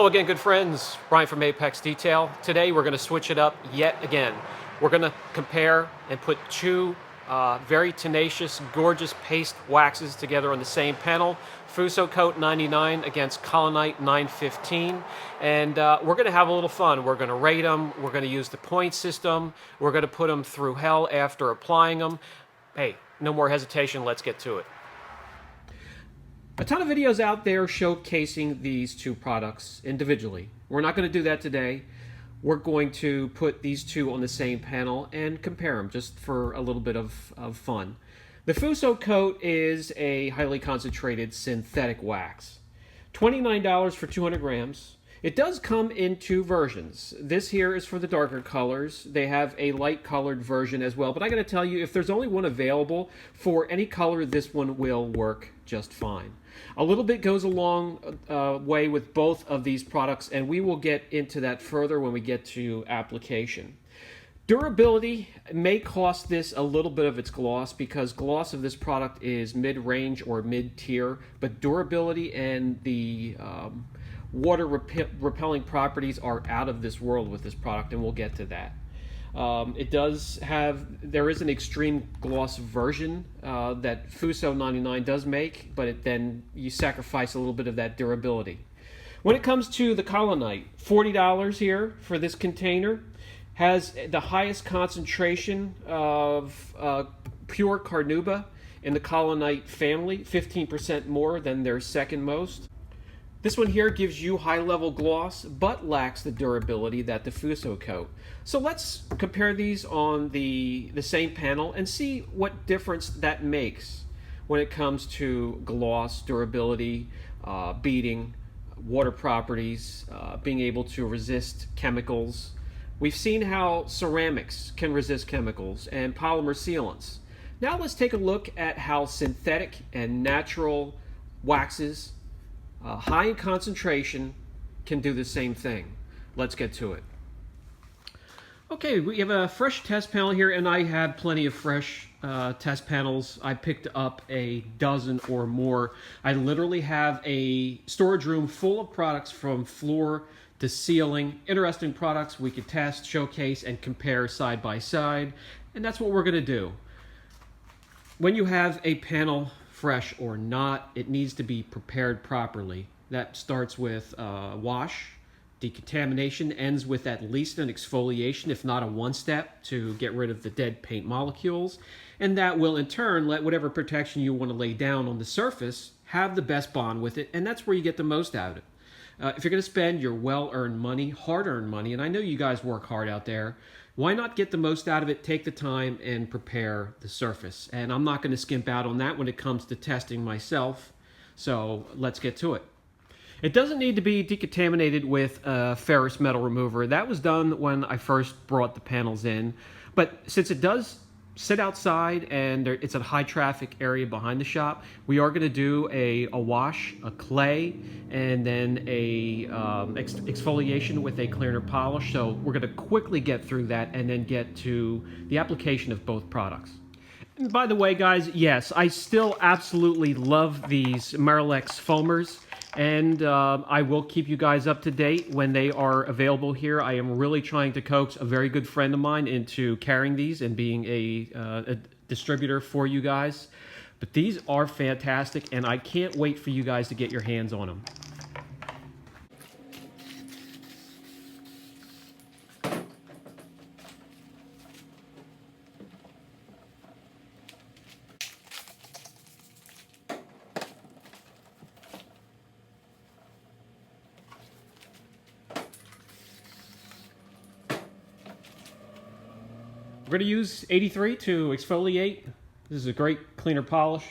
Hello again, good friends. Brian from Apex Detail. Today we're going to switch it up yet again. We're going to compare and put two very tenacious, gorgeous paste waxes together on the same panel. Fusso Coat 99 against Collinite 915. And we're going to have a little fun. We're going to rate them. We're going to use the point system. We're going to put them through hell after applying them. Hey, no more hesitation. Let's get to it. A ton of videos out there showcasing these two products individually. We're not going to do that today. We're going to put these two on the same panel and compare them just for a little bit of fun. The Fusso Coat is a highly concentrated synthetic wax. $29 for 200 grams. It does come in two versions. This here is for the darker colors. They have a light colored version as well, but I got to tell you, if there's only one available for any color, this one will work just fine. A little bit goes a long way with both of these products, and we will get into that further when we get to application. Durability may cost this a little bit of its gloss, because gloss of this product is mid-range or mid-tier, but durability and the water repelling properties are out of this world with this product, and we'll get to that. There is an extreme gloss version that Fusso 99 does make, but then you sacrifice a little bit of that durability. When it comes to the Collinite, $40 here for this container. Has the highest concentration of pure carnauba in the Collinite family, 15% more than their second most. This one here gives you high-level gloss, but lacks the durability that the Fusso Coat. So let's compare these on the same panel and see what difference that makes when it comes to gloss, durability, beading, water properties, being able to resist chemicals. We've seen how ceramics can resist chemicals and polymer sealants. Now let's take a look at how synthetic and natural waxes, high in concentration, can do the same thing. Let's get to it. Okay, we have a fresh test panel here, and I have plenty of fresh test panels. I picked up a dozen or more. I literally have a storage room full of products from floor to ceiling. Interesting products we could test, showcase, and compare side by side, and that's what we're going to do. When you have a panel, fresh or not, it needs to be prepared properly. That starts with wash, decontamination, ends with at least an exfoliation, if not a one-step, to get rid of the dead paint molecules, and that will in turn let whatever protection you want to lay down on the surface have the best bond with it, and that's where you get the most out of it. If you're going to spend your well-earned money, hard-earned money, and I know you guys work hard out there, why not get the most out of it, take the time, and prepare the surface? And I'm not going to skimp out on that when it comes to testing myself, so let's get to it. It doesn't need to be decontaminated with a ferrous metal remover. That was done when I first brought the panels in, but since it does sit outside and it's a high traffic area behind the shop, we are going to do a wash, a clay, and then a exfoliation with a cleaner polish. So we're going to quickly get through that and then get to the application of both products. And by the way, guys, yes, I still absolutely love these Marilex foamers, and I will keep you guys up to date when they are available here. I am really trying to coax a very good friend of mine into carrying these and being a distributor for you guys. But these are fantastic, and I can't wait for you guys to get your hands on them. We're going to use 83 to exfoliate. This is a great cleaner polish.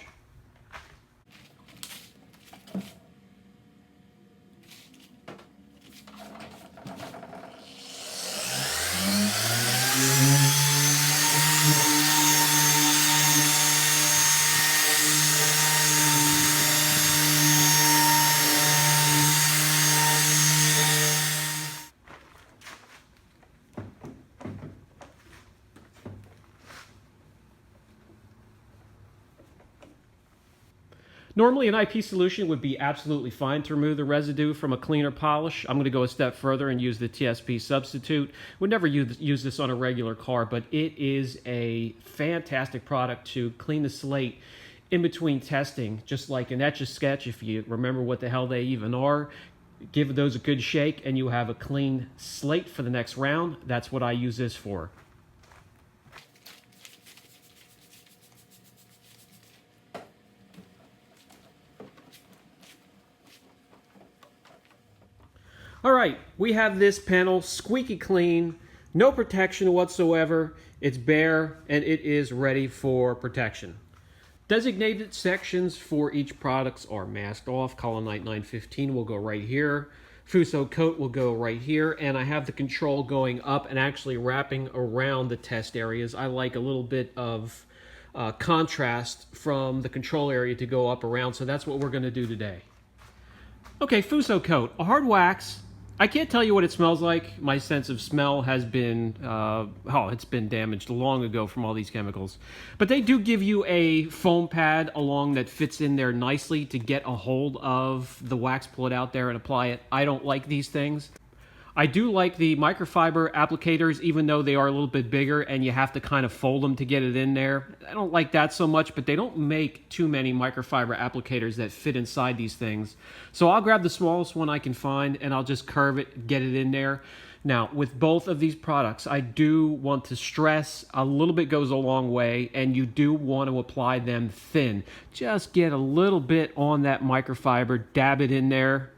Normally an IP solution would be absolutely fine to remove the residue from a cleaner polish. I'm going to go a step further and use the TSP substitute. Would never use this on a regular car, but it is a fantastic product to clean the slate in between testing, just like an Etch-a-Sketch, if you remember what the hell they even are. Give those a good shake and you have a clean slate for the next round. That's what I use this for. All right, we have this panel squeaky clean, no protection whatsoever. It's bare and it is ready for protection. Designated sections for each products are masked off. Collinite 915 will go right here. Fusso Coat will go right here. And I have the control going up and actually wrapping around the test areas. I like a little bit of contrast from the control area to go up around. So that's what we're going to do today. Okay, Fusso Coat, a hard wax. I can't tell you what it smells like. My sense of smell has been, it's been damaged long ago from all these chemicals. But they do give you a foam pad along that fits in there nicely to get a hold of the wax, pull it out there and apply it. I don't like these things. I do like the microfiber applicators, even though they are a little bit bigger and you have to kind of fold them to get it in there. I don't like that so much, but they don't make too many microfiber applicators that fit inside these things. So I'll grab the smallest one I can find and I'll just curve it, get it in there. Now, with both of these products, I do want to stress a little bit goes a long way, and you do want to apply them thin. Just get a little bit on that microfiber, dab it in there,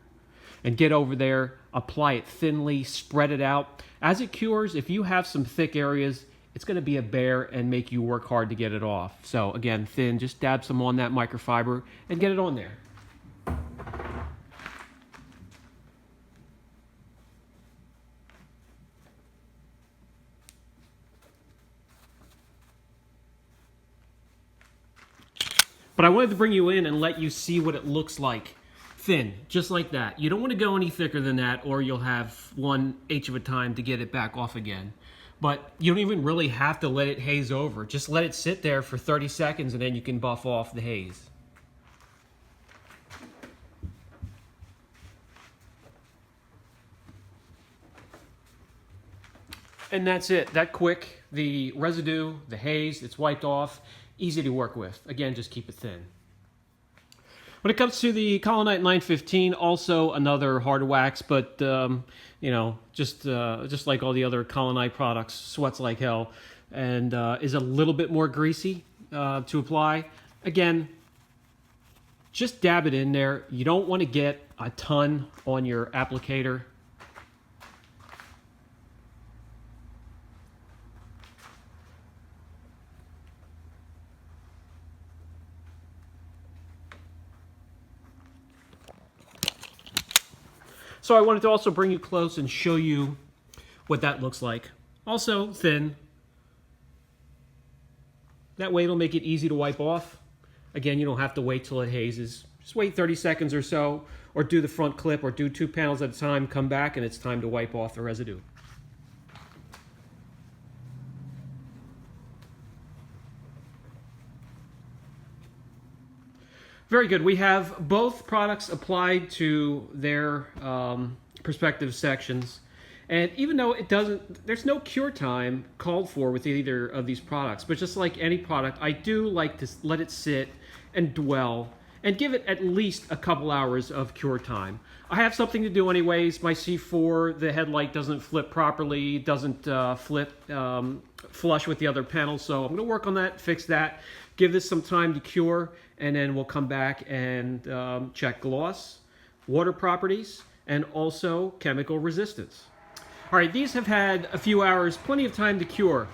and get over there, apply it thinly, spread it out. As it cures, if you have some thick areas, it's going to be a bear and make you work hard to get it off. So again, thin, just dab some on that microfiber and get it on there. But I wanted to bring you in and let you see what it looks like. Thin, just like that. You don't want to go any thicker than that or you'll have 1/8 of a time to get it back off again. But you don't even really have to let it haze over. Just let it sit there for 30 seconds and then you can buff off the haze. And that's it. That quick. The residue, the haze, it's wiped off. Easy to work with. Again, just keep it thin. When it comes to the Collinite 915, also another hard wax, but you know, just like all the other Collinite products, sweats like hell, and is a little bit more greasy to apply. Again, just dab it in there. You don't want to get a ton on your applicator. So I wanted to also bring you close and show you what that looks like. Also thin. That way it'll make it easy to wipe off. Again, you don't have to wait till it hazes. Just wait 30 seconds or so, or do the front clip, or do 2 panels at a time, come back, and it's time to wipe off the residue. Very good. We have both products applied to their respective sections. And even though it doesn't, there's no cure time called for with either of these products, but just like any product, I do like to let it sit and dwell and give it at least a couple hours of cure time. I have something to do anyways. My C4, the headlight doesn't flip properly, doesn't flip flush with the other panels, so I'm going to work on that, fix that, give this some time to cure, and then we'll come back and check gloss, water properties, and also chemical resistance. All right, these have had a few hours, plenty of time to cure.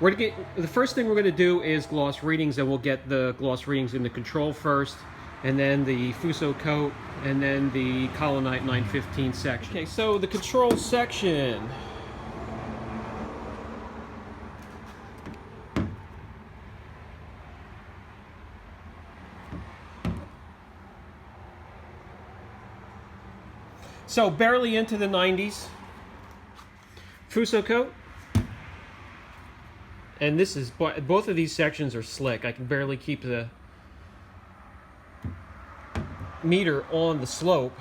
The first thing we're going to do is gloss readings, and we'll get the gloss readings in the control first, and then the Fusso Coat, and then the Collinite 915 section. Okay, so the control section. So barely into the 90s. Fusso Coat. And this is, both of these sections are slick. I can barely keep the meter on the slope.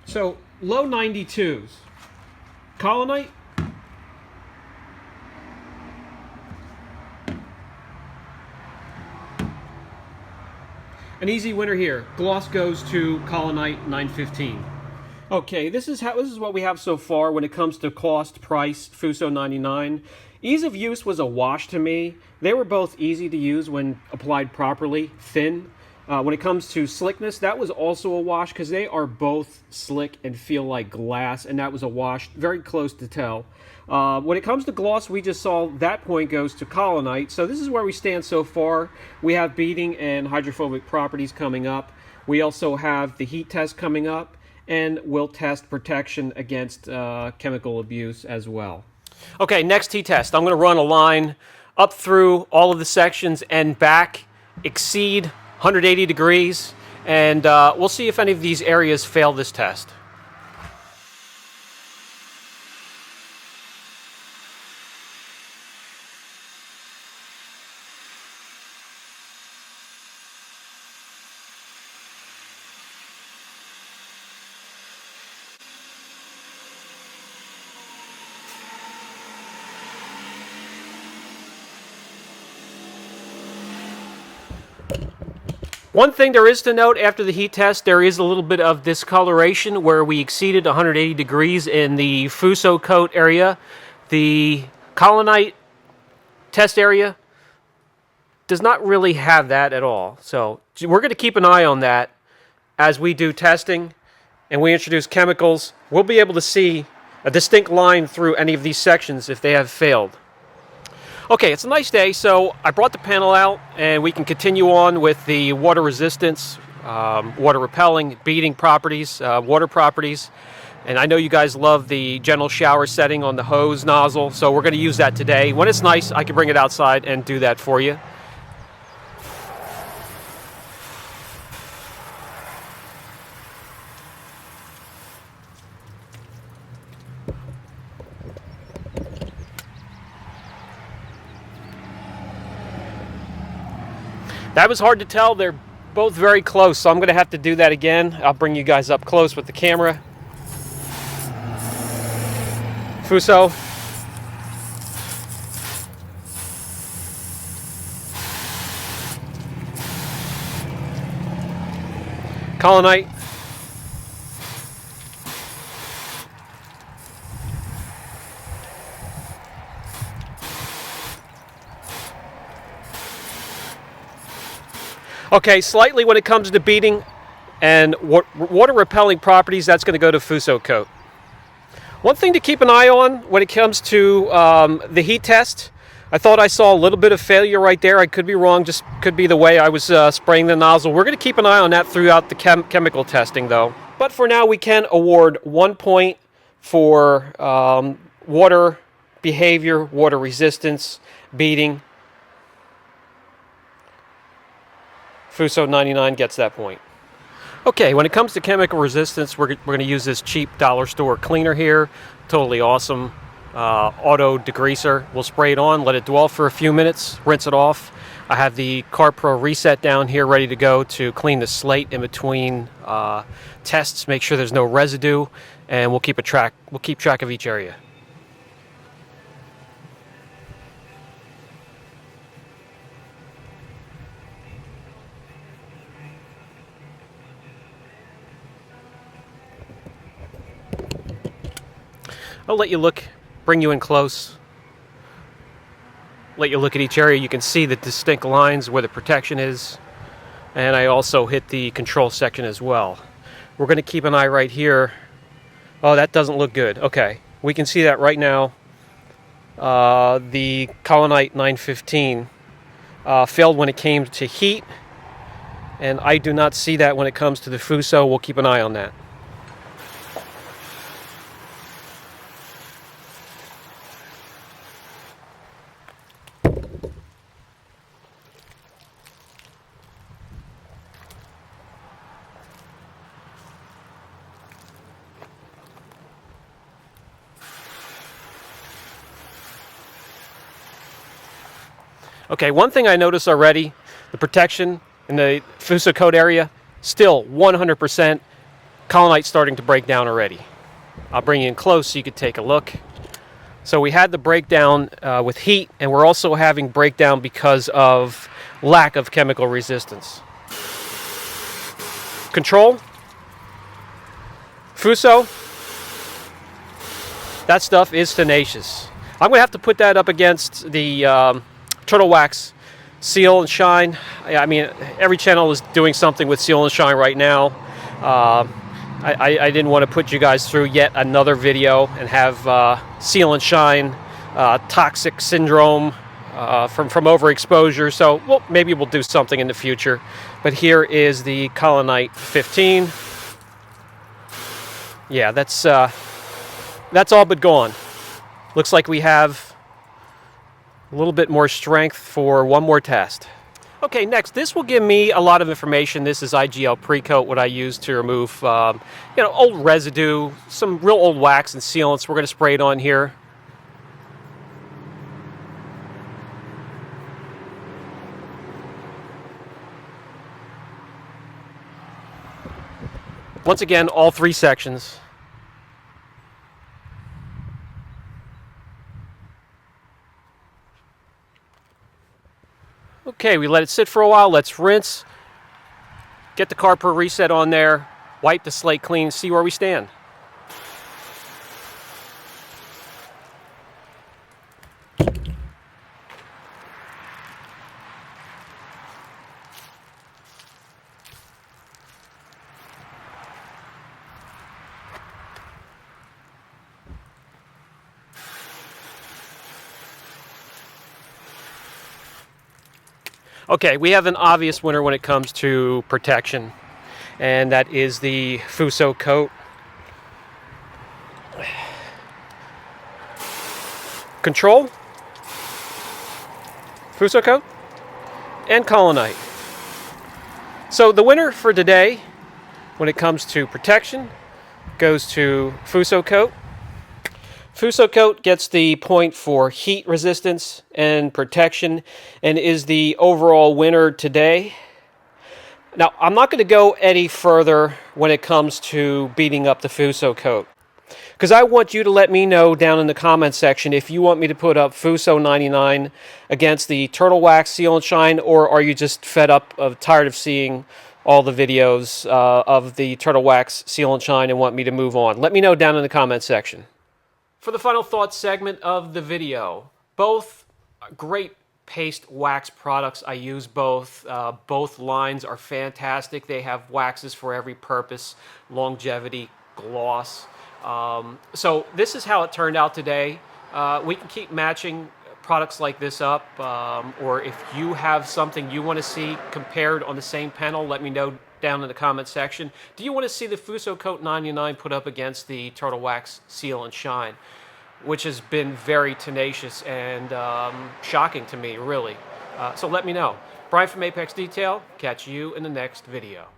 So low 92s. Collinite. An easy winner here. Gloss goes to Collinite 915. Okay, this is what we have so far when it comes to cost, price, Fusso 99. Ease of use was a wash to me. They were both easy to use when applied properly, thin. When it comes to slickness, that was also a wash because they are both slick and feel like glass, and that was a wash, very close to tell. When it comes to gloss, we just saw that point goes to Collinite. So this is where we stand so far. We have beading and hydrophobic properties coming up. We also have the heat test coming up, and we'll test protection against chemical abuse as well. Okay, next heat test. I'm going to run a line up through all of the sections and back, exceed 180 degrees, and we'll see if any of these areas fail this test. One thing there is to note after the heat test, there is a little bit of discoloration where we exceeded 180 degrees in the Fusso coat area. The Collinite test area does not really have that at all. So we're going to keep an eye on that as we do testing and we introduce chemicals. We'll be able to see a distinct line through any of these sections if they have failed. Okay, it's a nice day, so I brought the panel out and we can continue on with the water resistance, water repelling, beading properties, water properties. And I know you guys love the gentle shower setting on the hose nozzle, so we're going to use that today. When it's nice, I can bring it outside and do that for you. That was hard to tell. They're both very close, so I'm going to have to do that again. I'll bring you guys up close with the camera. Fusso. Collinite. Okay, slightly when it comes to beading and water repelling properties, that's going to go to Fusso coat. One thing to keep an eye on when it comes to the heat test, I thought I saw a little bit of failure right there. I could be wrong, just could be the way I was spraying the nozzle. We're going to keep an eye on that throughout the chemical testing though. But for now, we can award 1 point for water behavior, water resistance, beading. Fusso 99 gets that point. Okay, when it comes to chemical resistance, we're going to use this cheap dollar store cleaner here. Totally awesome auto degreaser. We'll spray it on, let it dwell for a few minutes, rinse it off. I have the CarPro reset down here ready to go to clean the slate in between tests, make sure there's no residue, and we'll keep track of each area. I'll let you look, bring you in close, let you look at each area. You can see the distinct lines where the protection is, and I also hit the control section as well. We're going to keep an eye right here. Oh, that doesn't look good. Okay, we can see that right now. The Collinite 915 failed when it came to heat, and I do not see that when it comes to the Fusso. We'll keep an eye on that. Okay, one thing I noticed already, the protection in the Fusso Coat area, still 100% Collinite starting to break down already. I'll bring you in close so you could take a look. So we had the breakdown with heat, and we're also having breakdown because of lack of chemical resistance. Control, Fusso, that stuff is tenacious. I'm going to have to put that up against the Turtle Wax Seal and Shine. I mean, every channel is doing something with Seal and Shine right now. I didn't want to put you guys through yet another video and have Seal and Shine toxic syndrome from overexposure. So well, maybe we'll do something in the future. But here is the Collinite 15. Yeah, that's all but gone. Looks like we have a little bit more strength for one more test. Okay, next, this will give me a lot of information. This is IGL Precoat, what I use to remove old residue, some real old wax and sealants. We're going to spray it on here. Once again, all three sections. Okay, we let it sit for a while. Let's rinse. Get the carpet reset on there. Wipe the slate clean. See where we stand. Okay, we have an obvious winner when it comes to protection, and that is the Fusso Coat. Control, Fusso Coat, and Collinite. So the winner for today, when it comes to protection, goes to Fusso Coat. Fusso Coat gets the point for heat resistance and protection and is the overall winner today. Now, I'm not going to go any further when it comes to beating up the Fusso Coat, because I want you to let me know down in the comment section if you want me to put up Fusso 99 against the Turtle Wax Seal and Shine, or are you just fed up, tired of seeing all the videos of the Turtle Wax Seal and Shine and want me to move on? Let me know down in the comment section. For the final thoughts segment of the video, both great paste wax products. I use both. Both lines are fantastic. They have waxes for every purpose, longevity, gloss. So this is how it turned out today. We can keep matching products like this up, or if you have something you want to see compared on the same panel, let me know down in the comment section. Do you want to see the Fusso Coat 99 put up against the Turtle Wax Seal and Shine, which has been very tenacious and shocking to me, really? So let me know. Brian from Apex Detail. Catch you in the next video.